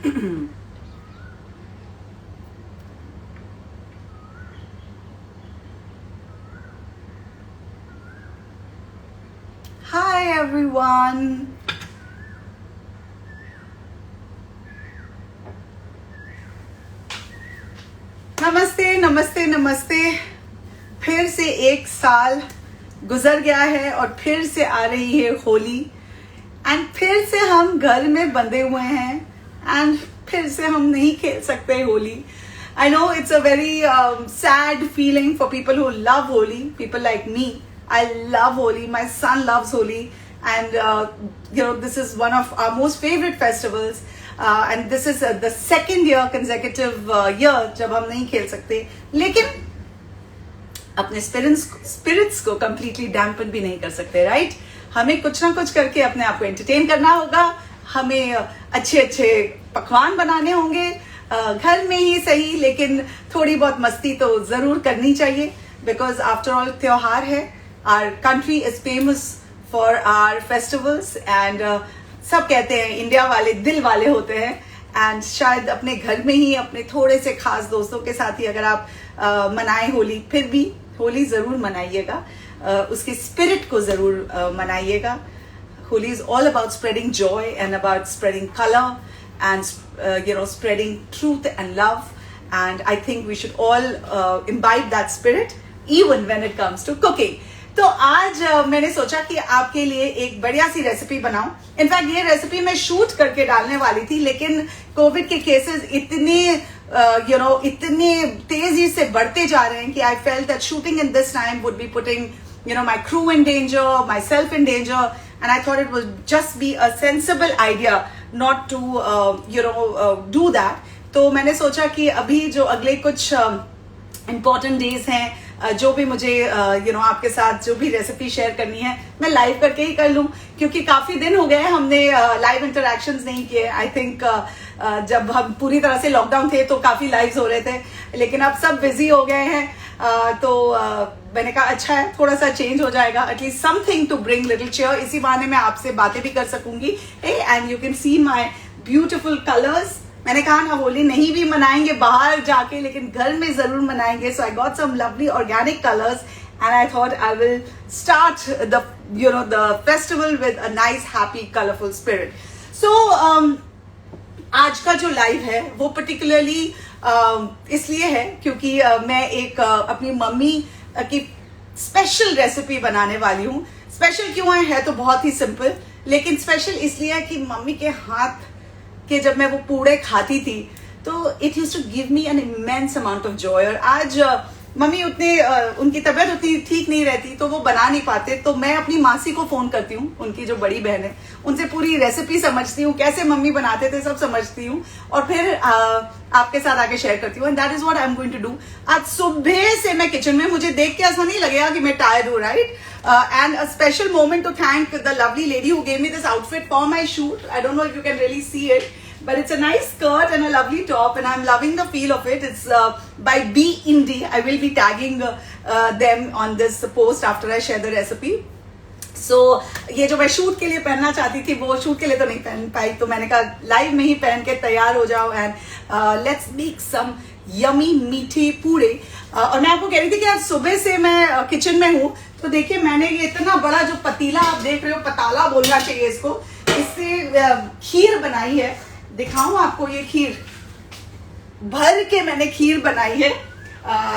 Hi everyone. नमस्ते नमस्ते नमस्ते। फिर से एक साल गुजर गया है और फिर से आ रही है होली एंड फिर से हम घर में बंधे हुए हैं एंड फिर से हम नहीं खेल सकते Holi. I know it's a very sad feeling for people who love Holi, people like me. I love Holi. My son loves Holi, and this is one of our most favorite festivals. And this is the second year consecutive year जब हम नहीं खेल सकते, लेकिन अपने spirits को completely dampen भी नहीं कर सकते, right? हमें कुछ ना कुछ करके अपने आप को entertain करना होगा, हमें अच्छे पकवान बनाने होंगे, घर में ही सही लेकिन थोड़ी बहुत मस्ती तो जरूर करनी चाहिए, because after all त्योहार है। Our country is famous for our festivals and सब कहते हैं इंडिया वाले दिल वाले होते हैं, एंड शायद अपने घर में ही अपने थोड़े से खास दोस्तों के साथ ही अगर आप मनाएं होली, फिर भी होली जरूर मनाइएगा, उसके स्पिरिट को जरूर मनाइएगा। Holi is all about spreading joy and about spreading colour and spreading truth and love, and I think we should all imbibe that spirit even when it comes to cooking. तो आज मैंने सोचा कि आपके लिए एक बढ़िया सी रेसिपी बनाऊं। इनफैक्ट ये रेसिपी मैं शूट करके डालने वाली थी, लेकिन कोविड के केसेस इतने तेजी से बढ़ते जा रहे हैं कि I felt that shooting in this time would be putting my crew in danger, my self in danger, and I thought it would just be a sensible idea not to do that. तो मैंने सोचा कि अभी जो अगले कुछ important days हैं, जो भी मुझे आपके साथ जो भी रेसिपी शेयर करनी है मैं लाइव करके ही कर लूं, क्योंकि काफी दिन हो गए हमने लाइव इंटरैक्शंस नहीं किए। आई थिंक जब हम पूरी तरह से लॉकडाउन थे तो काफी लाइव्स हो रहे थे, लेकिन अब सब बिजी हो गए हैं, तो मैंने कहा अच्छा है थोड़ा सा चेंज हो जाएगा, at least something to bring little cheer. इसी बहाने मैं आपसे बातें भी कर सकूंगी and you can see my beautiful colours. मैंने कहा ना होली नहीं भी मनाएंगे बाहर जाके, लेकिन घर में जरूर मनाएंगे। So I got some lovely organic colours and I thought I will start the festival with a nice happy colourful spirit. So आज का जो लाइव है वो पर्टिकुलरली इसलिए है क्योंकि मैं एक अपनी मम्मी की स्पेशल रेसिपी बनाने वाली हूँ। स्पेशल क्यों है तो बहुत ही सिंपल, लेकिन स्पेशल इसलिए है कि मम्मी के हाथ के जब मैं वो पूड़े खाती थी तो it used to give me an immense amount of joy. और आज मम्मी उनकी तबीयत उतनी ठीक नहीं रहती तो वो बना नहीं पाते, तो मैं अपनी मासी को फोन करती हूँ, उनकी जो बड़ी बहन है, उनसे पूरी रेसिपी समझती हूँ, कैसे मम्मी बनाते थे सब समझती हूँ, और फिर आपके साथ आके शेयर करती हूँ। And that is what I am going to do. आज सुबह से मैं किचन में, मुझे देख के ऐसा नहीं लगेगा कि मैं टायर्ड हूँ, right? And a special moment to thank the lovely lady who gave me this outfit for my shoot. I don't know if you can really see it, but it's a nice skirt and a lovely top, and I'm loving the feel of it. It's by Be Indie. I will be tagging them on this post after I share the recipe. So ये जो मैं shoot के लिए पहनना चाहती थी वो shoot के लिए तो नहीं पहन पाई, तो मैंने कहा लाइव में ही पहन के तैयार हो जाओ and let's make some yummy मीठे पूड़े। और मैं आपको कह रही थी कि आज सुबह से मैं किचन में हूँ, तो देखिए मैंने ये इतना बड़ा जो पतीला आप देख रहे हो, पताला बोलना चाहिए इसको, इससे खीर बनाई है। दिखाऊं आपको, ये खीर भर के मैंने खीर बनाई है,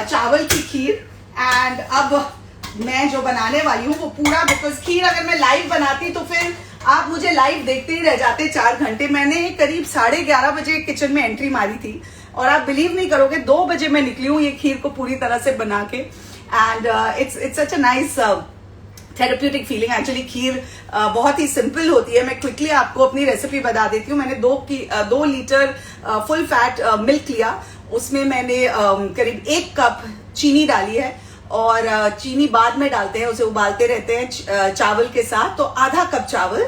चावल की खीर। एंड अब मैं जो बनाने वाली हूँ वो पूरा, बिकॉज खीर अगर मैं लाइव बनाती तो फिर आप मुझे लाइव देखते ही रह जाते 4 घंटे। मैंने करीब 11:30 बजे किचन में एंट्री मारी थी और आप बिलीव नहीं करोगे 2 बजे मैं निकली हूँ ये खीर को पूरी तरह से बना के। And it's such a nice therapeutic feeling. Actually खीर बहुत ही सिंपल होती है। मैं क्विकली आपको अपनी रेसिपी बता देती हूँ। मैंने 2 लीटर फुल फैट मिल्क लिया, उसमें मैंने करीब 1 कप चीनी डाली है, और चीनी बाद में डालते हैं, उसे उबालते रहते हैं चावल के साथ। तो आधा कप चावल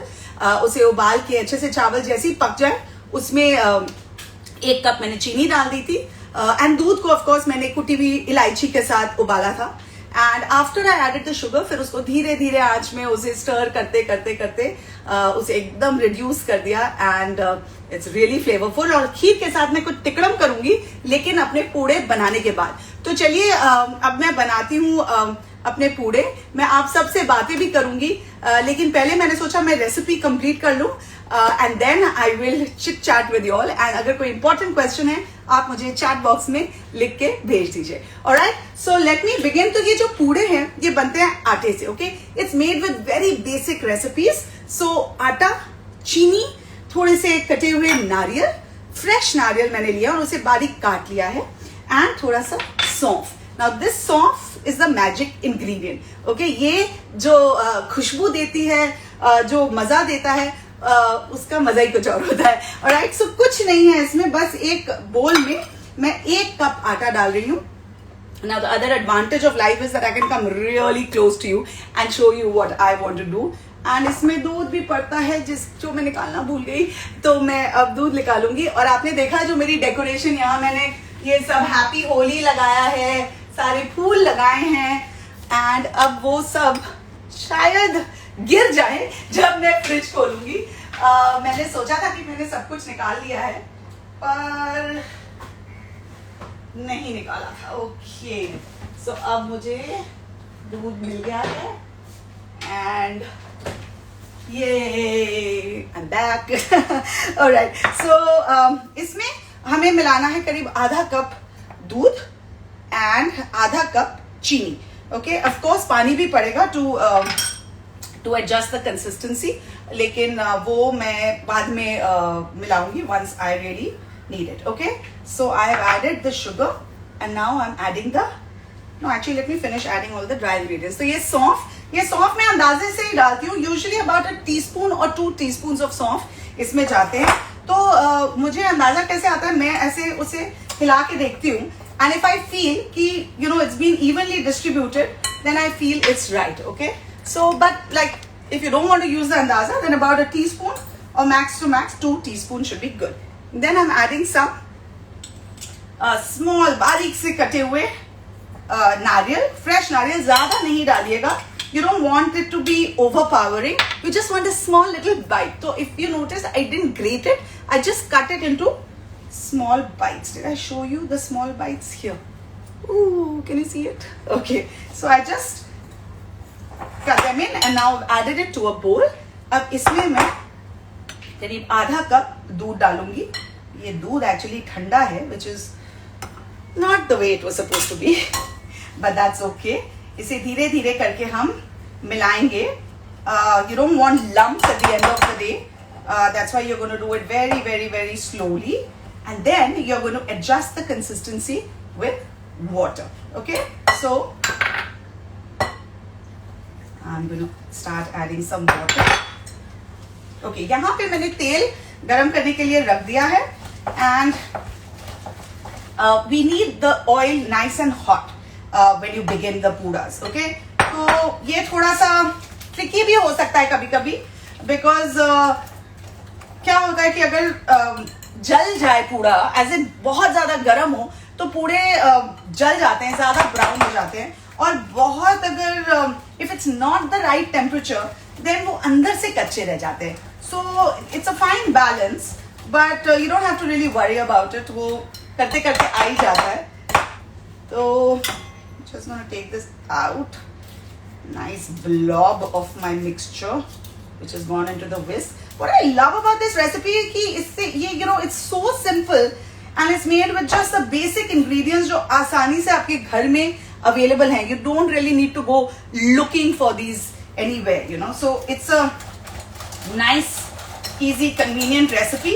उसे उबाल के अच्छे से, चावल जैसे ही पक जाए उसमें 1 कप मैंने चीनी डाल दी थी। एंड दूध को ऑफकोर्स मैंने कुटी हुई इलायची के साथ उबाला था। And after I added the sugar, फिर उसको धीरे धीरे आंच में उसे स्टर करते करते करते उसे एकदम रिड्यूस कर दिया एंड इट्स रियली फ्लेवरफुल। और खीर के साथ मैं कुछ टिकड़म करूंगी, लेकिन अपने पूड़े बनाने के बाद। तो चलिए अब मैं बनाती हूँ अपने पूड़े। मैं आप सबसे बातें भी करूंगी, लेकिन पहले मैंने सोचा मैं रेसिपी कंप्लीट कर लूं and then I will chit chat with you all. And अगर कोई इंपॉर्टेंट क्वेश्चन है आप मुझे चैट बॉक्स में लिख के भेज दीजिए। Alright, so let me begin. तो ये जो पूड़े हैं ये बनते हैं आटे से। Okay, it's made with very basic recipes. So आटा, चीनी, थोड़े से कटे हुए नारियल, फ्रेश नारियल मैंने लिया और उसे बारीक काट लिया है, एंड थोड़ा सा सौंफ। नाउ दिस सौंफ is the magic ingredient. Okay, ये जो खुशबू देती है, जो मजा देता है, उसका मजा ही कुछ और होता है। ऑलराइट, सो कुछ नहीं है इसमें, बस एक बोल में मैं 1 कप आटा डाल रही हूँ। Now the other advantage of life is that I can come really close to you and show you what I want to do. And इसमें दूध भी पड़ता है जो मैं निकालना भूल गई, तो मैं अब दूध निकालूंगी। और आपने देखा जो मेरी डेकोरेशन, यहाँ मैंने ये सब हैप्पी होली लगाया है, सारे फूल लगाए हैं, एंड अब वो सब शायद गिर जाए जब मैं फ्रिज खोलूंगी। मैंने सोचा था कि मैंने सब कुछ निकाल लिया है, पर नहीं निकाला था। ओके, सो अब मुझे दूध मिल गया है एंड ये आई एम बैक। ऑलराइट, सो इसमें हमें मिलाना है करीब आधा कप दूध एंड आधा कप चीनी। ओके, ऑफ कोर्स पानी भी पड़ेगा टू एडजस्ट द कंसिस्टेंसी, लेकिन वो मैं बाद में मिलाऊंगी once I really need it. Okay, so I have added the sugar and now I'm adding the, no actually let me finish adding all the dry ingredients. तो ये सौंफ मैं अंदाजे से ही डालती हूँ, usually about a teaspoon or 2 teaspoons of सौंफ इसमें जाते हैं। तो मुझे अंदाजा कैसे आता है, मैं ऐसे उसे हिला के देखती हूँ, and if I feel कि you know it's been evenly distributed, then I feel it's right. Okay, so but like if you don't want to use the अंदाजा, then about a teaspoon or max to max 2 teaspoons should be good. Then I'm adding some small बारीक से कटे हुए नारियल, fresh नारियल, ज्यादा नहीं डालिएगा। You don't want it to be overpowering. You just want a small little bite. So if you notice, I didn't grate it. I just cut it into small bites. Did I show you the small bites here? Ooh, can you see it? Okay. So I just cut them in and now I've added it to a bowl. अब इसमें मैं करीब आधा cup दूध डालूंगी। ये दूध actually ठंडा है, which is not the way it was supposed to be, but that's okay. इसे धीरे धीरे करके हम मिलाएंगे। You don't want lumps at the end of the day, that's why you are going to do it very very very slowly, and then you are going to adjust the consistency with water. Okay, so I am going to start adding some water. Okay, यहाँ पे मैंने तेल गरम करने के लिए रख दिया है, and we need the oil nice and hot when you begin the pooras. Okay, तो ये थोड़ा सा ट्रिकी भी हो सकता है कभी कभी, बिकॉज क्या होता है कि अगर जल जाए पूड़ा, एज इन बहुत ज्यादा गर्म हो, तो पूड़े जल जाते हैं, ज्यादा ब्राउन हो जाते हैं, और बहुत अगर if it's not the right temperature, then वो अंदर से कच्चे रह जाते हैं। So it's a fine balance, but you don't have to really worry about it, वो करते करते आ ही जाता है। तो just gonna take this out, nice blob of my mixture which has gone into the whisk. What I love about this recipe is कि इससे ये you know it's so simple and it's made with just the basic ingredients जो आसानी से आपके घर में available हैं. You don't really need to go looking for these anywhere, you know. So it's a nice, easy, convenient recipe,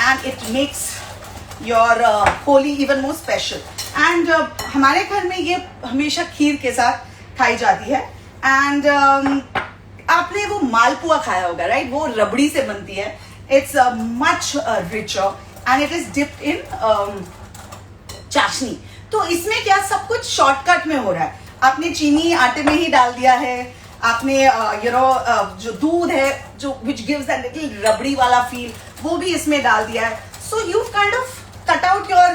and it makes your Holi even more special. And हमारे घर में ये हमेशा खीर के साथ खाई जाती है. And आपने वो मालपुआ खाया होगा, राइट? वो रबड़ी से बनती है. It's much richer and it is dipped in चाशनी. तो इसमें क्या सब कुछ शॉर्टकट में हो रहा है. आपने चीनी आटे में ही डाल दिया है. आपने जो दूध है जो which gives that little रबड़ी वाला फील, वो भी इसमें डाल दिया है. So you kind of cut out your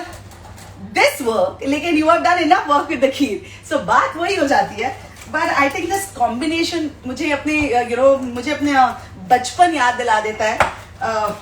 this work, लेकिन you have done enough work with the kheer. So बात वही हो जाती है. But I think this combination मुझे अपने मुझे अपने बचपन याद दिला देता है,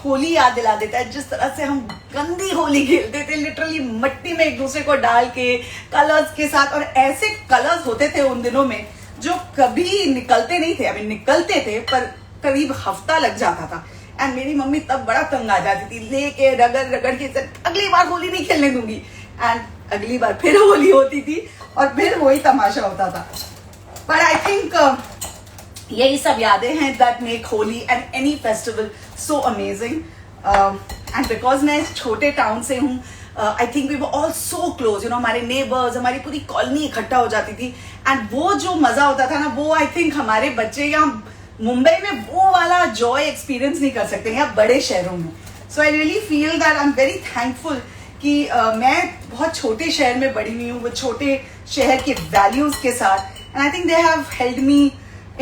होली याद दिला देता है, जिस तरह से हम गंदी होली खेलते थे, लिटरली मिट्टी में एक दूसरे को डाल के कलर्स के साथ, और ऐसे कलर्स होते थे उन दिनों में जो कभी निकलते नहीं थे. अभी निकलते थे पर करीब हफ्ता लग जाता था. एंड मेरी मम्मी तब बड़ा तंग आ जाती थी, लेके रगड़ रगड़ के अगली बार होली नहीं खेलने दूंगी. एंड अगली बार फिर होली होती थी और फिर वही तमाशा होता था. बट आई थिंक यही सब यादें हैं that make Holi and any festival so amazing. And because मैं छोटे टाउन से हूँ, I think we were all so close. हमारे नेबर्स, हमारी पूरी कॉलोनी इकट्ठा हो जाती थी. एंड वो जो मजा होता था ना, वो आई थिंक हमारे बच्चे या मुंबई में वो वाला जॉय एक्सपीरियंस नहीं कर सकते या बड़े शहरों में. So I really feel that I am very thankful कि मैं बहुत छोटे शहर में बड़ी हुई हूँ, वो छोटे शहर के वैल्यूज के साथ. And I think they have held me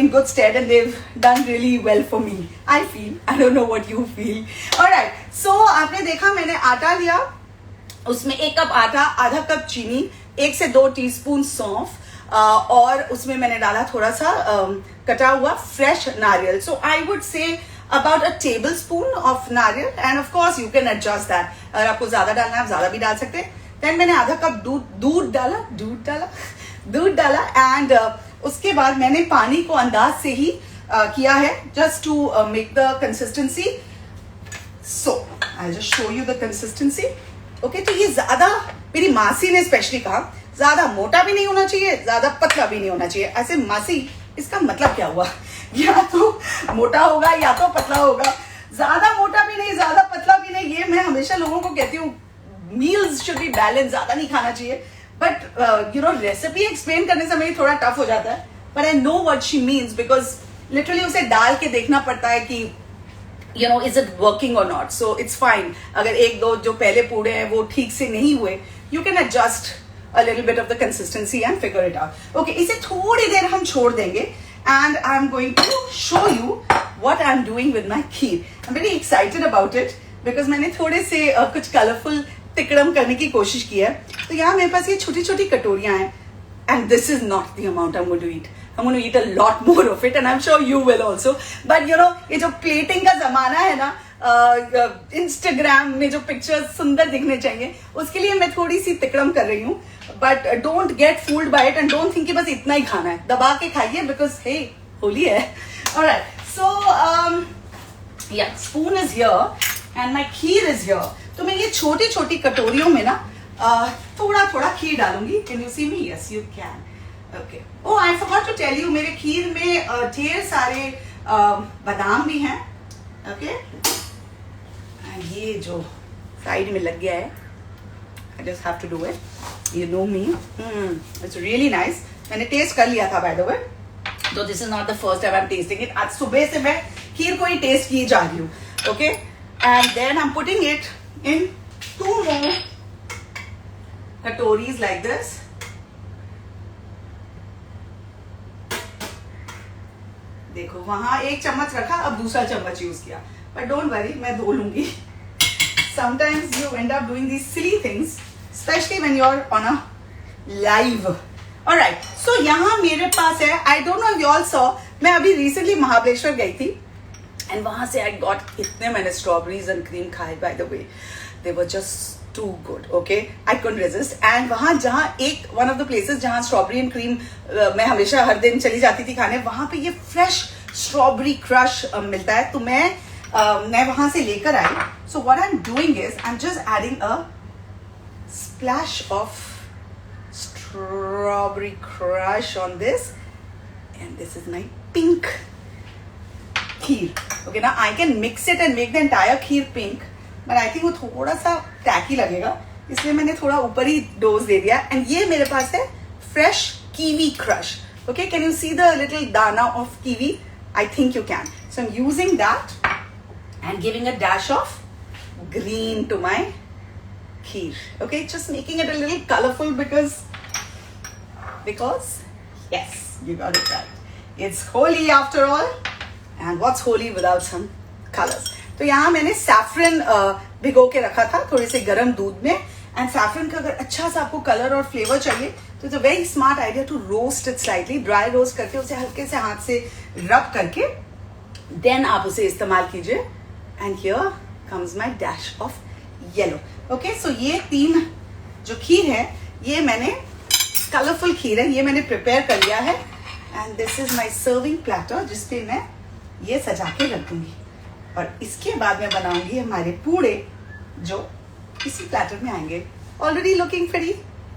in good stead and they've done really well for me. I feel. I don't know what you feel. Alright. So आपने देखा मैंने आटा लिया, उसमें 1 कप आटा, आधा कप चीनी, 1 से 2 टीस्पून सौंफ, और उसमें मैंने डाला थोड़ा सा कटा हुआ फ्रेश नारियल. So I would say about a tablespoon of नारियल, and of course you can adjust that. अगर आपको ज्यादा डालना है आप ज्यादा भी डाल सकते हैं. Then मैंने आधा कप दूध डाला एंड उसके बाद मैंने पानी को अंदाज से ही किया है, just to make the consistency. So I just show you the consistency. Okay, तो ये ज्यादा, मेरी मासी ने स्पेशली कहा, ज्यादा मोटा भी नहीं होना चाहिए, ज्यादा पतला भी नहीं होना चाहिए. ऐसे मासी, इसका मतलब क्या हुआ? या तो मोटा होगा या तो पतला होगा, ज्यादा मोटा भी नहीं, ज्यादा पतला भी नहीं. ये मैं हमेशा लोगों को कहती हूँ, मील्स शुड बी बैलेंस, ज्यादा नहीं खाना चाहिए. बट रेसिपी एक्सप्लेन करने से मेरी थोड़ा टफ हो जाता है. But I know what she means, because literally उसे डाल के देखना पड़ता है कि इज इट वर्किंग और नॉट. सो इट्स फाइन अगर 1-2 जो पहले पूड़े हैं वो ठीक से नहीं हुए, you can adjust a little bit of the consistency and figure it out. Okay, इसे थोड़ी देर हम छोड़ देंगे and I'm going to show you what I'm doing with my kheer. I'm very excited about it because मैंने थोड़े से कुछ colourful तिकड़म करने की कोशिश की है. तो यहाँ मेरे पास ये छोटी छोटी कटोरियां हैं and this is not the amount I'm going to eat. I'm going to eat a lot more of it and I'm sure you will also. But ये जो plating का जमाना है ना, इंस्टाग्राम में जो पिक्चर्स सुंदर दिखने चाहिए, उसके लिए मैं थोड़ी सी तिकड़म कर रही हूँ. But don't get fooled bye it and don't think कि बस इतना ही खाना है, दबा के खाइए बिकॉज हे होली है. ऑलराइट, सो या spoon is here and my kheer is here. तो मैं ये छोटी छोटी कटोरियों में ना थोड़ा थोड़ा खीर डालूंगी. Can you see me? Yes you can. Okay. Oh, I forgot to tell you, मेरे खीर में ढेर सारे बादाम भी हैं. ओके, ये जो साइड में लग गया है, I just have to do it. You know me. It's really nice. मैंने टेस्ट कर लिया था by the way. So this is not the first time I'm tasting it. आज सुबह से मैं खीर को ही टेस्ट की जा रही हूँ. Okay, and then I'm putting it in 2 more katoris like this. देखो वहां 1 चम्मच रखा, अब दूसरा चम्मच यूज किया. But don't worry, मैं धो लूंगी. Sometimes you end up doing these silly things, especially when you're on a live. Alright, so यहाँ मेरे पास है, I don't know if you all saw, मैं अभी recently महाबलेश्वर गई थी and वहां से I got इतने मैंने strawberries and cream खाए. By the way, they were just too good. Okay, I couldn't resist. And वहां जहाँ one of the places जहाँ strawberry and cream मैं हमेशा हर दिन चली जाती थी खाने, वहां पे ये fresh strawberry crush मिलता है. तो मैं वहां से लेकर आई. So what I'm doing is I'm just adding a splash of strawberry crush on this, and this is my pink kheer. Okay, now I can mix it and make the entire kheer pink, but I think वो थोड़ा सा tacky लगेगा, इसलिए मैंने थोड़ा ऊपर ही dose दे दिया. And ये मेरे पास है fresh kiwi crush. Okay, can you see the little dana of kiwi? I think you can. So I'm using that and giving a dash of green to my kheer. Okay, just making it a little colorful because yes, you got it right. It's Holi after all, and what's Holi without some colors? तो यहाँ मैंने saffron भिगो के रखा था थोड़े से गर्म दूध में, एंड सैफरन का अगर अच्छा सा आपको कलर और फ्लेवर चाहिए तो it's a very smart idea to roast it slightly, dry roast करके उसे हल्के से हाथ से रब करके देन आप उसे इस्तेमाल कीजिए. And here comes my dash of yellow. Okay, so ये 3 जो खीर है ये मैंने कलरफुल खीर है, ये मैंने प्रिपेयर कर लिया है. And this is my serving platter जिसपे मैं ये सजा के रख दूंगी. और इसके बाद मैं बनाऊंगी हमारे पूड़े जो इसी प्लेटर में आएंगे. Already looking pretty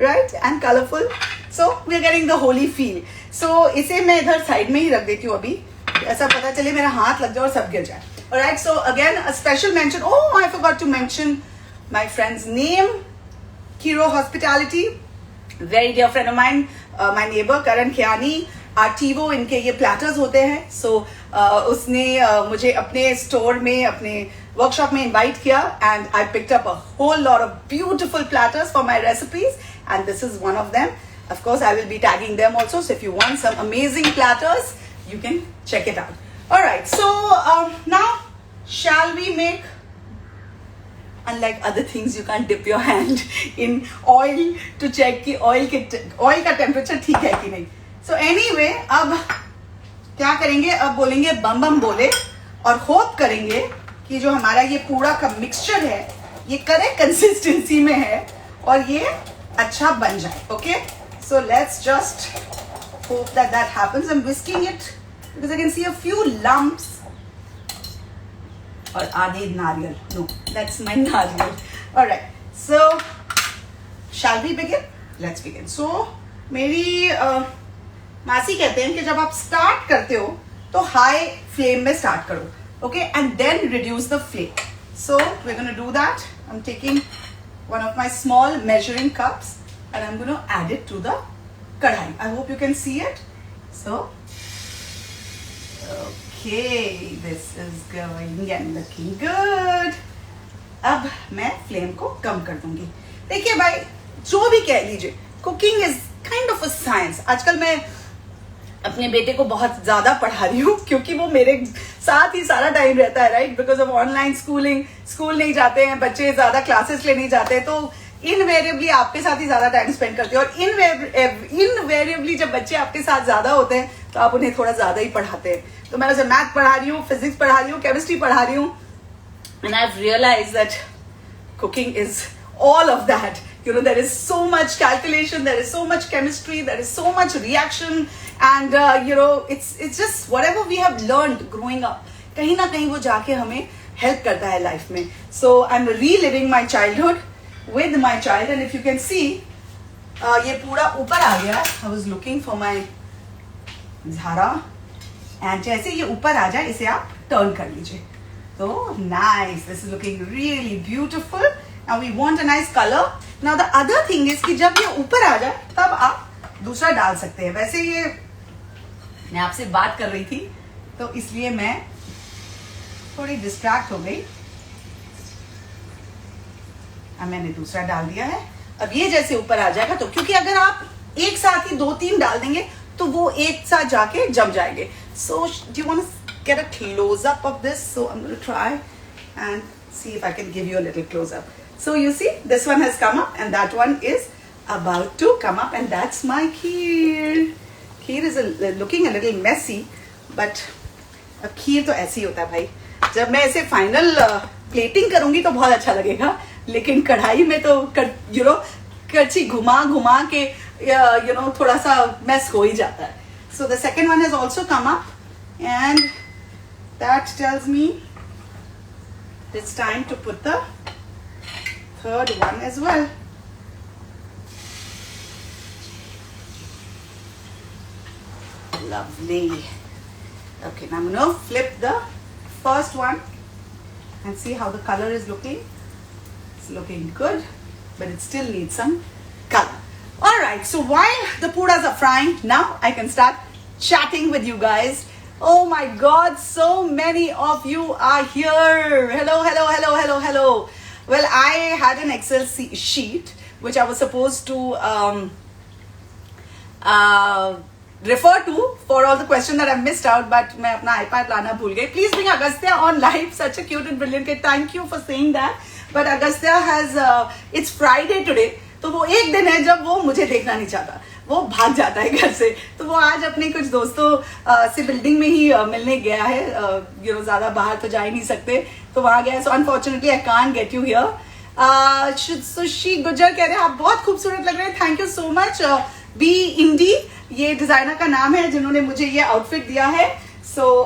right and colourful, so we are getting the Holi feel. So इसे मैं इधर साइड में ही रख देती हूँ अभी, ऐसा पता चले मेरा हाथ लग जाए और सब गिर जाए. Alright, so again a special mention. Oh, I forgot to mention my friends name. Kiro Hospitality, very dear friend of mine, my neighbor Karan Khiani, Artivo, इनके ये प्लेटर्स होते हैं. सो उसने मुझे अपने स्टोर में, अपने वर्कशॉप में इनवाइट किया and I picked up a whole lot of beautiful platters for my recipes and this is one of them. Of course I will be tagging them also, so if you want some amazing platters you can check it out. All right, so now shall we make, unlike other things you can't dip your hand in oil to check कि oil का temperature ठीक है कि नहीं. So anyway, अब क्या करेंगे, अब बोलेंगे बम बम बोले और होप करेंगे कि जो हमारा ये पूरा का मिक्सचर है ये करेक्ट कंसिस्टेंसी में है और ये अच्छा बन जाए. Okay, so let's just hope that that happens. I'm whisking it because I can see a few lumps. और आधे नारियल. No, that's my नारियल. All right, so shall we begin? Let's begin. So मेरी मासी कहते हैं कि जब आप स्टार्ट करते हो तो हाई फ्लेम में स्टार्ट करो. Okay, and then reduce the flame. So we're going to do that. I'm taking one of my small measuring cups and I'm going to add it to the kadhai. I hope you can see it. So, okay, this is going and looking good. अब मैं flame को कम कर दूंगी. देखिए भाई, जो भी कह लीजिए, cooking is kind of a science. आजकल मैं अपने बेटे को बहुत ज्यादा पढ़ा रही हूँ क्योंकि वो मेरे साथ ही सारा टाइम रहता है, right, because of online schooling. School नहीं जाते हैं बच्चे, ज्यादा क्लासेस ले नहीं जाते, तो इनवेरिएबली आपके साथ ही ज्यादा टाइम स्पेंड करते हैं. और इनवेरिएबली जब बच्चे आपके साथ ज्यादा होते हैं तो आप उन्हें थोड़ा ज्यादा ही पढ़ाते हैं. तो मैं उसे मैथ पढ़ा रही हूँ, फिजिक्स पढ़ा रही हूँ, केमिस्ट्री पढ़ा रही हूँ. And I have realised that cooking is all of that. You know, there is so much calculation, there is so much chemistry, there is so much reaction, and you know, it's just whatever we have learned growing up, kahin na kahin wo jaake hame help karta hai life mein. So I'm reliving my childhood with my child, and if you can see, ye pura upar aa gaya. I was looking for my zara, and jaise ye upar aa jaye ise aap turn kar lijiye. So nice, this is looking really beautiful. Now we want a nice color. Now the other thing is कि जब ये ऊपर आ जाए तब आप दूसरा डाल सकते हैं. वैसे ये मैं आपसे बात कर रही थी तो इसलिए मैं थोड़ी डिस्ट्रैक्ट हो गई. अब मैंने दूसरा डाल दिया है. अब ये जैसे ऊपर आ जाएगा तो, क्योंकि अगर आप एक साथ ही 2-3 डाल देंगे तो वो एक साथ जाके जम जाएंगे. So do you want to get a close up of this? So I'm going to try and see if I can give you a little close up. So you see, this one has come up and that one is about to come up, and that's my kheer. Kheer is looking a little messy, but अब खीर तो ऐसे ही होता है भाई. जब मैं इसे final plating करूंगी तो बहुत अच्छा लगेगा, लेकिन कढ़ाई में तो यू नो कच्ची घुमा घुमा के यू नो थोड़ा सा मेस हो ही जाता है. So the second one has also come up, and that tells me it's time to put the third one as well. Lovely. Okay, now I'm going to flip the first one and see how the color is looking. It's looking good, but it still needs some color. All right, so while the pudas are frying, now I can start chatting with you guys. Oh my God, so many of you are here. Hello, hello, hello, hello, hello. Well, I had an Excel sheet which I was supposed to refer to for all the questions that I missed out, but मैं अपना iPad लाना भूल गई. Please bring Agastya on live. Such a cute and brilliant kid. Thank you for saying that. But Agastya has its Friday today, तो वो एक दिन है जब वो मुझे देखना नहीं चाहता, वो भाग जाता है घर से। तो वो आज अपने कुछ दोस्तों से बिल्डिंग में ही मिलने गया है, ज्यादा बाहर तो जा ही नहीं सकते, तो वहां गया। So unfortunately I can't get you here. Sushi गुजर कह रहे हैं आप बहुत खूबसूरत लग रहे हैं, थैंक यू सो मच। बी इंडी ये डिजाइनर का नाम है जिन्होंने मुझे ये आउटफिट दिया है। So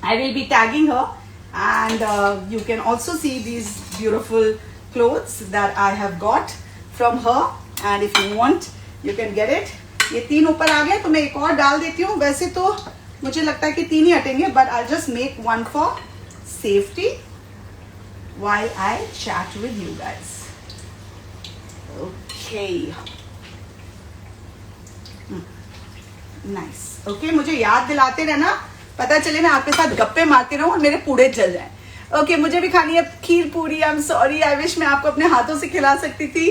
I will be tagging her and you can also see these beautiful clothes that I have got from her and if you want you can get it. ये 3 ऊपर आ गए, तो मैं एक और डाल देती हूँ। वैसे तो मुझे लगता है कि 3 ही हटेंगे, but I just make one for safety while I chat with you guys. Okay. Nice. Okay, मुझे याद दिलाते रहना, पता चले मैं आपके साथ गप्पे मारती रहूं और मेरे पूड़े जल जाएं। ओके, मुझे भी खानी है खीर पूरी। I am sorry, I wish मैं आपको अपने हाथों से खिला सकती थी,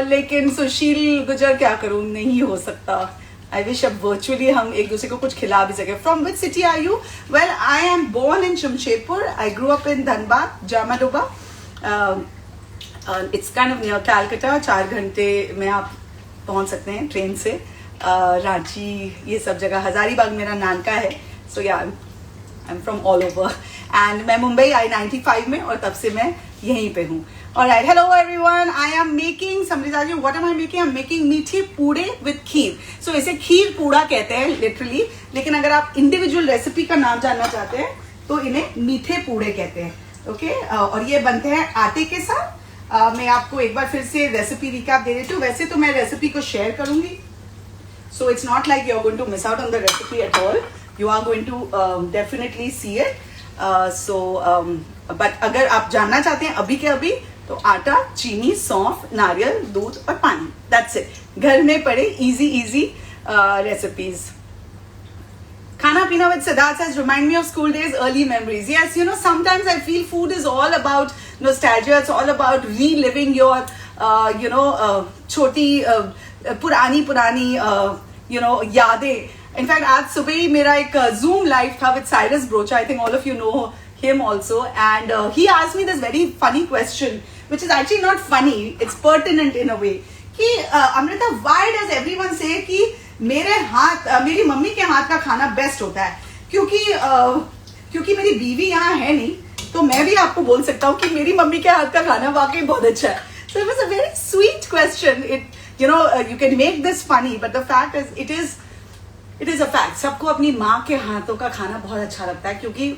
लेकिन सुशील गुजर क्या करूं, नहीं हो सकता। आई विश अब वर्चुअली हम एक दूसरे को कुछ खिला भी सके। From which city are you? Well, I am born in Jamshedpur, I grew up in Dhanbad, Jamadoba. It's kind of near Calcutta. 4 घंटे में आप पहुंच सकते हैं ट्रेन से। रांची, ये सब जगह, हजारीबाग मेरा नानका है। सो या I am from all over and मैं मुंबई आई 95 में, और तब से मैं यहीं पे हूँ। Alright, hello everyone. I am making, somebody's asking, what am I making? I'm making मीठे पूड़े with खीर. So इसे खीर पूड़ा कहते हैं literally, लेकिन अगर आप इंडिविजुअल रेसिपी का नाम जानना चाहते हैं तो इन्हें मीठे पूड़े कहते हैं। ओके, और ये बनते हैं आटे के साथ। मैं आपको एक बार फिर से रेसिपी रिकैप दे देती हूँ। वैसे तो मैं रेसिपी को शेयर करूंगी, so it's not like you're going to miss out on the recipe at all. You are going to definitely see it. But अगर आप जानना चाहते हैं अभी के अभी, तो आटा, चीनी, सौंफ, नारियल, दूध और पानी, दैट्स इट। घर में पड़े इजी रेसिपीज। खाना पीना with Siddharth says remind me of school days, early memories. Yes, sometimes I feel food is all about nostalgia. It's all about reliving your छोटी पुरानी यादें। इनफैक्ट आज सुबह ही मेरा एक Zoom लाइव था with Cyrus Brocha. I think all of you know him also, and he asked me this very funny question, which is actually not funny, it's pertinent in a way, कि Amrita, why does everyone say कि मेरी mummy के हाथ का खाना best होता है? क्योंकि मेरी बीवी यहाँ है नहीं, तो मैं भी आपको बोल सकता हूँ कि मेरी मम्मी के हाथ का खाना वाकई बहुत अच्छा है। So it was a very sweet question. You can make this funny, but the fact is, it is a fact. सबको अपनी माँ के हाथों का खाना बहुत अच्छा लगता है, क्योंकि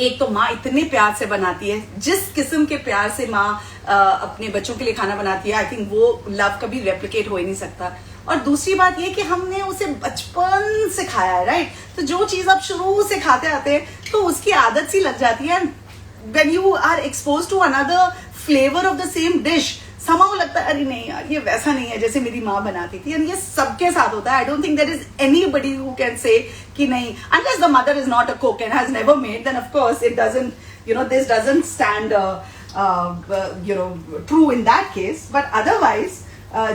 एक तो माँ इतने प्यार से बनाती है, जिस किस्म के प्यार से माँ अपने बच्चों के लिए खाना बनाती है, आई थिंक वो लव कभी रेप्लिकेट हो ही नहीं सकता। और दूसरी बात ये कि हमने उसे बचपन से खाया है, राइट? तो जो चीज आप शुरू से खाते आते हैं तो उसकी आदत सी लग जाती है। When you are expose to another flavour of the same dish, समाओ लगता है अरे नहीं यार, ये वैसा नहीं है जैसे मेरी माँ बनाती थी। एंड ये सबके साथ होता है। I don't think there is anybody who can say कि नहीं, unless the mother is not a cook and has never made, then of course it doesn't, this doesn't stand true in that case. But otherwise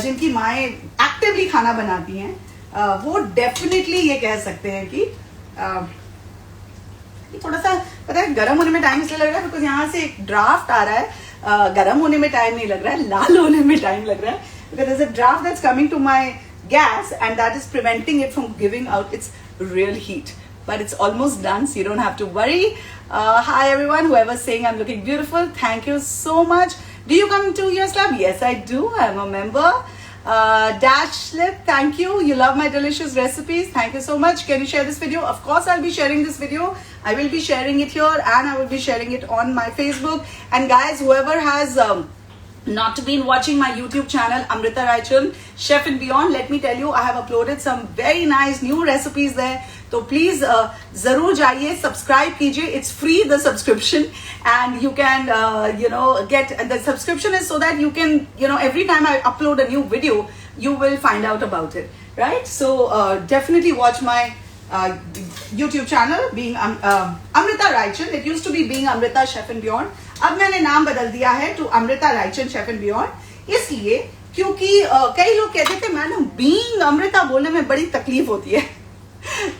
जिनकी माएँ actively खाना बनाती हैं वो definitely ये कह सकते हैं कि थोड़ा सा, पता है, गर्म होने में टाइम इसलिए लग रहा है बिकॉज यहाँ से एक ड्राफ्ट आ रहा है। गर्म होने में टाइम नहीं लग रहा है, लाल होने में टाइम लग रहा है, because there's a draft that's coming to my gas and that is preventing it from giving out its real heat. But it's almost done, so you don't have to worry. Hi everyone, whoever's saying I'm looking beautiful, thank you so much. Do you come to US Lab? Yes, I do. I'm a member. Dash Slip, thank you. You love my delicious recipes. Thank you so much. Can you share this video? Of course, I'll be sharing this video. I will be sharing it here and I will be sharing it on my Facebook. And guys, whoever has not been watching my YouTube channel, Amrita Raichand, Chef and Beyond, let me tell you, I have uploaded some very nice new recipes there. So please जरूर जाइए, subscribe कीजिए. It's free, the subscription, and you can get the subscription is so that you can every time I upload a new video, you will find out about it, right? So definitely watch my YouTube channel being Amrita Raichand. It used to be being Amrita Chef and Beyond. अब मैंने नाम बदल दिया है to Amrita Raichand Chef and Beyond, इसलिए क्योंकि कई लोग कहते थे मैडम बीइंग अमृता बोलने में बड़ी तकलीफ होती है।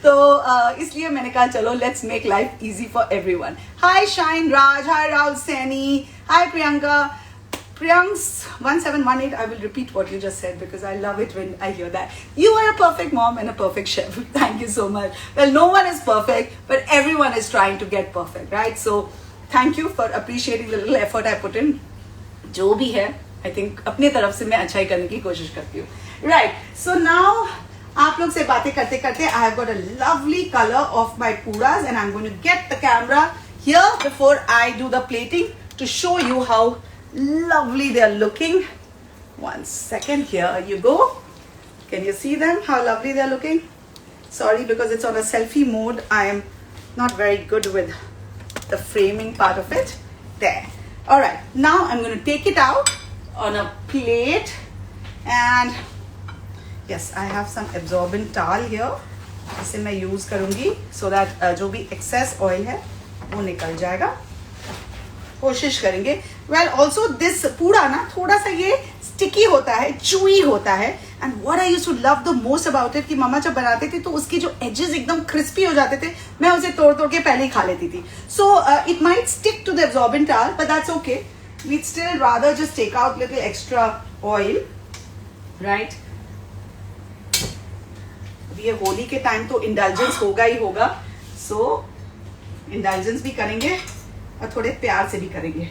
तो इसलिए मैंने कहा चलो let's make life easy for everyone. Hi shine Raj, hi Rahul Saini, hi Priyanka. Priyanks 1718, I will repeat what you just said because I love it when I hear that. You are a perfect mom and a perfect chef. Thank you so much. Well, no one is perfect, but everyone is trying to get perfect, right? So, thank you for appreciating the little effort I put in. जो भी है, I think अपने तरफ से मैं अच्छा ही करने की कोशिश करती हूँ. Right. So now, आप लोग से बातें करते करते, I have got a lovely color of my puras and I'm going to get the camera here before I do the plating to show you how lovely they are looking. One second, here you go. Can you see them, how lovely they are looking? Sorry, because it's on a selfie mode, I am not very good with the framing part of it. There. Alright, now I'm going to take it out on a plate and yes, I have some absorbent towel here जिसे मैं use करूँगी so that जो भी excess oil है वो निकल जाएगा. कोशिश करेंगे. वेल ऑल्सो दिस पूरा ना थोड़ा सा ये स्टिकी होता है, चूई होता है. And what I used to love the most about it कि मम्मा जब बनाते थे तो उसके जो एजेस एकदम क्रिस्पी हो जाते थे, मैं उसे तोड़ तोड़ के पहले ही खा लेती थी. So it might stick to the absorbent towel, but that's okay. We'd still rather just take out little extra oil, right? ये होली के टाइम तो इंडल्जेंस होगा ही होगा, सो इंडल्जेंस भी करेंगे और थोड़े प्यार से भी करेंगे.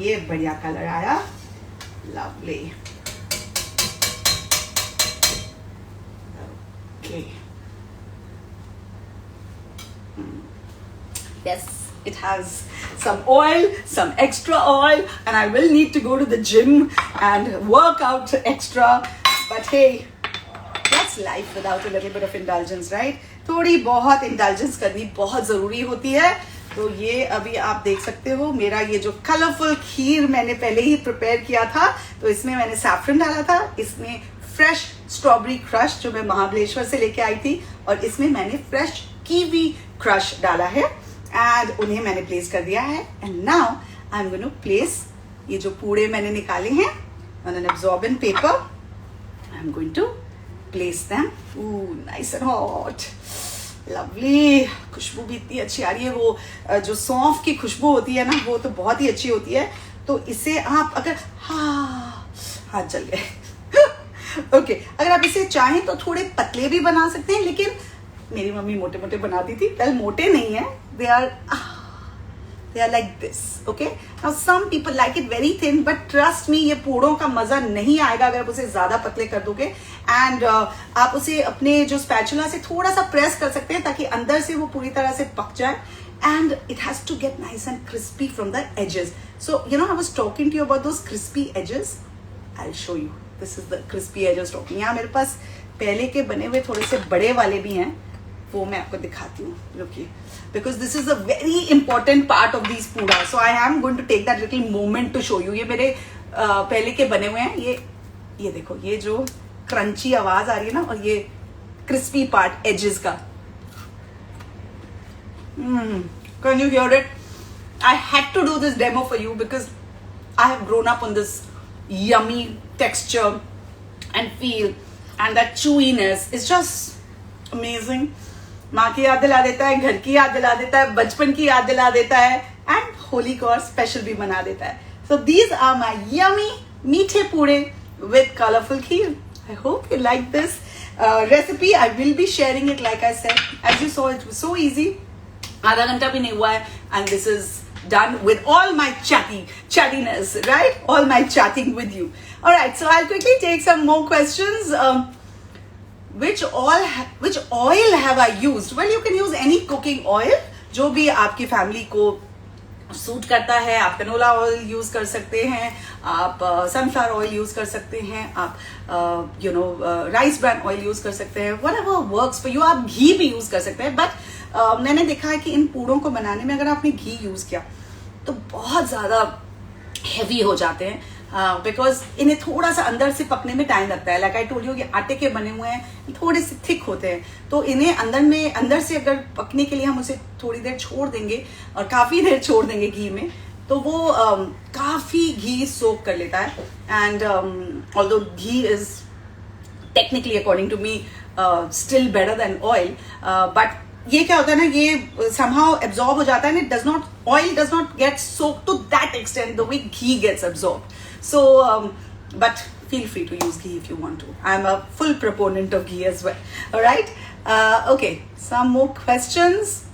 ये बढ़िया कलर आया, lovely. Okay, yes, it has some oil, some extra oil, and I will need to go to the gym and work out extra. But hey, what's life without a little bit of indulgence, right? थोड़ी बहुत indulgence करनी बहुत जरूरी होती है. तो ये अभी आप देख सकते हो मेरा ये जो कलरफुल खीर मैंने पहले ही प्रिपेयर किया था. तो इसमें मैंने सैफरन डाला था, इसमें फ्रेश स्ट्रॉबेरी क्रश जो मैं महाबलेश्वर से लेके आई थी, और इसमें मैंने फ्रेश कीवी क्रश डाला है एंड उन्हें मैंने प्लेस कर दिया है. And now I am going to place ये जो पूड़े मैंने निकाले हैं on an absorbent paper. I am going to place them. Nice and hot, lovely. खुशबू भी इतनी अच्छी आ रही है. वो जो सौंफ की खुशबू होती है ना, वो तो बहुत ही अच्छी होती है. तो इसे आप अगर हाथ जल गए ओके, अगर आप इसे चाहें तो थोड़े पतले भी बना सकते हैं, लेकिन मेरी मम्मी मोटे मोटे बनाती थी. कल मोटे नहीं है, they are like this. Okay, now some people like it very thin, but trust me ये पूड़ों का मजा नहीं आएगा अगर आप उसे ज्यादा पतले कर दोगे. एंड आप उसे अपने जो स्पैचुला से थोड़ा सा प्रेस कर सकते हैं ताकि अंदर से वो पूरी तरह से पक जाए. And it has to get nice and crispy from the edges. So you know I was talking to you about those crispy edges. I will show you. This is the crispy edges talking. यहाँ मेरे पास पहले के बने हुए थोड़े से बड़े वाले भी हैं, वो मैं आपको दिखाती हूँ. रुकिए, because this is a very important part of these puda, so I am going to take that little moment to show you. ये मेरे पहले के बने हुए हैं. ये देखो, ये जो क्रंची आवाज आ रही है ना, और ये क्रिस्पी पार्ट एजेस का. Can you hear it? I had to do this demo for you because I have grown up on this yummy texture and feel, and that chewiness is just amazing. माँ की याद दिला देता है, घर की याद दिला देता है, बचपन की याद दिला देता है, एंड होली को और स्पेशल भी बना देता है. So these are my yummy मीठे पूड़े with colourful kheer. I hope you like this recipe. I will be sharing it like I said. As you saw it was so easy. आधा घंटा भी नहीं हुआ है, and this is done with all my chattiness, right? All my chatting with you. All right, so I'll quickly take some more questions. Which oil have I used? Well, you can use any cooking oil, जो भी आपकी family को suit करता है. आप canola oil use कर सकते हैं, आप सनफ्लावर ऑयल यूज कर सकते हैं, आप राइस ब्रान ऑयल यूज कर सकते हैं. Whatever works for you. आप घी भी यूज कर सकते हैं, बट मैंने देखा है कि इन पूड़ों को बनाने में अगर आपने घी यूज किया तो बहुत ज्यादा हैवी हो जाते हैं, बिकॉज इन्हें थोड़ा सा अंदर से पकने में टाइम लगता है. लाइक आई टोल्ड यू, ये आटे के बने हुए हैं, थोड़े से थिक होते हैं, तो इन्हें अंदर से अगर पकने के लिए हम उसे थोड़ी देर छोड़ देंगे और काफी देर छोड़ देंगे घी में, तो वो काफी घी सोक कर लेता है. And although ghee is technically according to me still better than oil, but ये क्या होता है ना, ये somehow absorb हो जाता है, and it does not, oil does not get soaked to that extent the way ghee gets absorbed. So but feel free to use ghee if you want to. I'm a full proponent of ghee as well. All right. Okay, some more questions.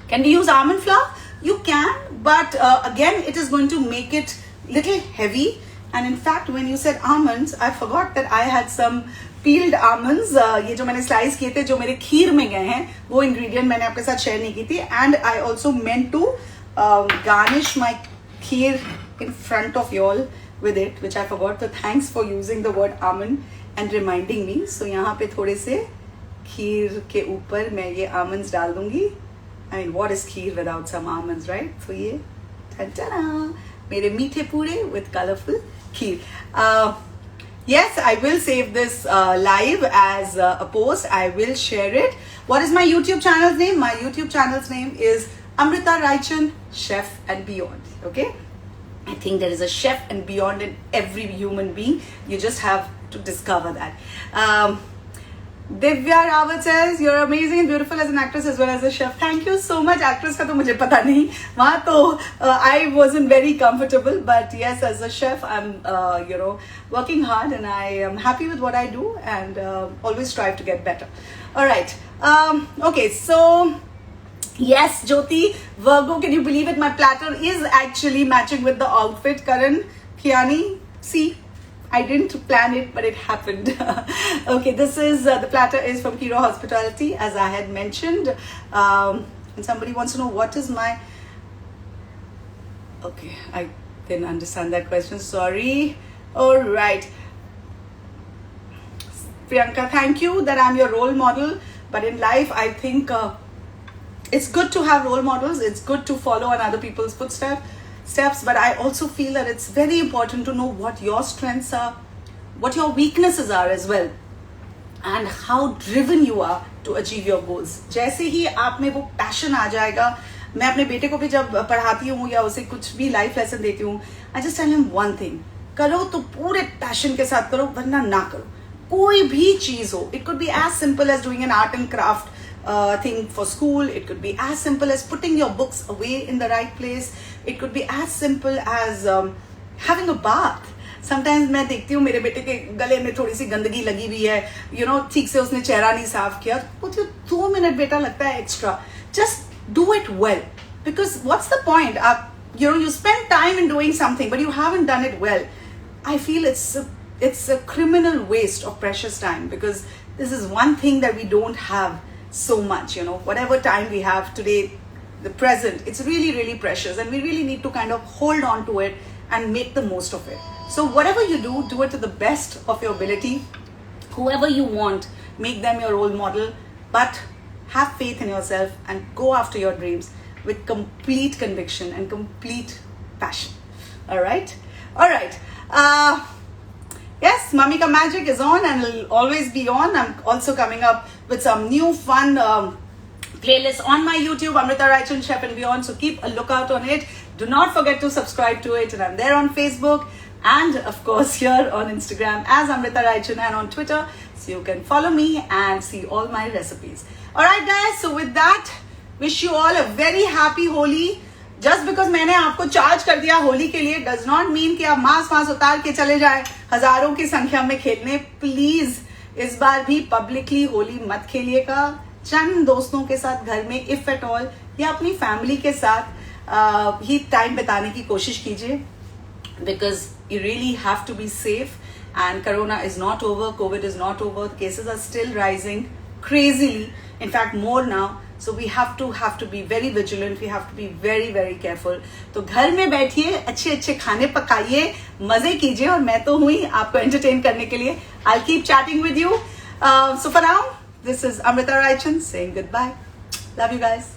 Can we use almond flour? You can, but again, it is going to make it little heavy. And in fact, when you said almonds, I forgot that I had some peeled almonds. ये जो मैंने slice किए थे, जो मेरे खीर में गए हैं, वो ingredient मैंने आपके साथ share नहीं की थी. And I also meant to garnish my kheer in front of y'all with it, which I forgot. So thanks for using the word almond and reminding me. So यहाँ पे थोड़े से खीर के ऊपर मैं ये almonds डाल दूंगी. I mean, what is kheer without some almonds, right? So ये ta-da, मेरे मीठे पूरे with colorful kheer. Yes, I will save this live as a post. I will share it. What is my YouTube channel's name? My YouTube channel's name is Amrita Raichan, Chef and Beyond. Okay? I think there is a chef and beyond in every human being. You just have to discover that. Divya Rawat says, you're amazing and beautiful as an actress as well as a chef. Thank you so much. Actress का तो मुझे पता नहीं. वहाँ तो I wasn't very comfortable, but yes, as a chef, I'm working hard and I am happy with what I do and always strive to get better. All right. Okay, so yes, Jyoti, Virgo, can you believe it? My platter is actually matching with the outfit. Karan, Kiani, see. I didn't plan it, but it happened. Okay, this is, the platter is from Kiro Hospitality, as I had mentioned. And somebody wants to know what is my... Okay, I didn't understand that question, sorry. All right. Priyanka, thank you that I'm your role model. But in life, I think it's good to have role models. It's good to follow on other people's footsteps. But I also feel that it's very important to know what your strengths are, what your weaknesses are as well, and how driven you are to achieve your goals. जैसे ही आप में वो passion आ जाएगा, मैं अपने बेटे को भी जब पढ़ाती हूँ या उसे कुछ भी life lesson देती हूँ, I just tell him one thing, करो तो पूरे passion के साथ करो, वरना ना करो. कोई भी चीज हो, it could be as simple as doing an art and craft thing for school. It could be as simple as putting your books away in the right place. It could be as simple as having a bath. Sometimes मैं देखती हूँ मेरे बेटे के गले में थोड़ी सी गंदगी लगी हुई है, ठीक से उसने चेहरा नहीं साफ किया, तो 2 मिनट बेटा लगता है extra. Just do it well, because what's the point? You spend time in doing something, but you haven't done it well. I feel it's a criminal waste of precious time, because this is one thing that we don't have so much, whatever time we have today, the present, it's really, really precious, and we really need to kind of hold on to it and make the most of it. So whatever you do it to the best of your ability. Whoever you want, make them your role model, but have faith in yourself and go after your dreams with complete conviction and complete passion. All right. Yes, Mummy Ka Magic is on and will always be on. I'm also coming up with some new fun playlists on my YouTube, Amrita Raichan, Chef and Beyond. So keep a lookout on it. Do not forget to subscribe to it. And I'm there on Facebook and of course here on Instagram as Amrita Raichan and on Twitter. So you can follow me and see all my recipes. Alright guys, so with that, wish you all a very happy Holi. Just because मैंने आपको charge कर दिया होली के लिए does not mean कि आप mask उतार के चले जाए हजारों की संख्या में खेलने. प्लीज इस बार भी पब्लिकली होली मत खेलिएगा. चंद दोस्तों के साथ घर में इफ एट ऑल या अपनी फैमिली के साथ ही टाइम बिताने की कोशिश कीजिए, because you really have to be safe and corona is not over, covid is not over, the cases are still rising crazily, in fact more now. So we have to be very vigilant. We have to be very, very careful. तो घर में बैठिए, अच्छे खाने पकाइए, मजे कीजिए, और मैं तो हुई आपको entertain करने के लिए. I'll keep chatting with you. So for now, this is Amrita Raichan saying goodbye. Love you guys.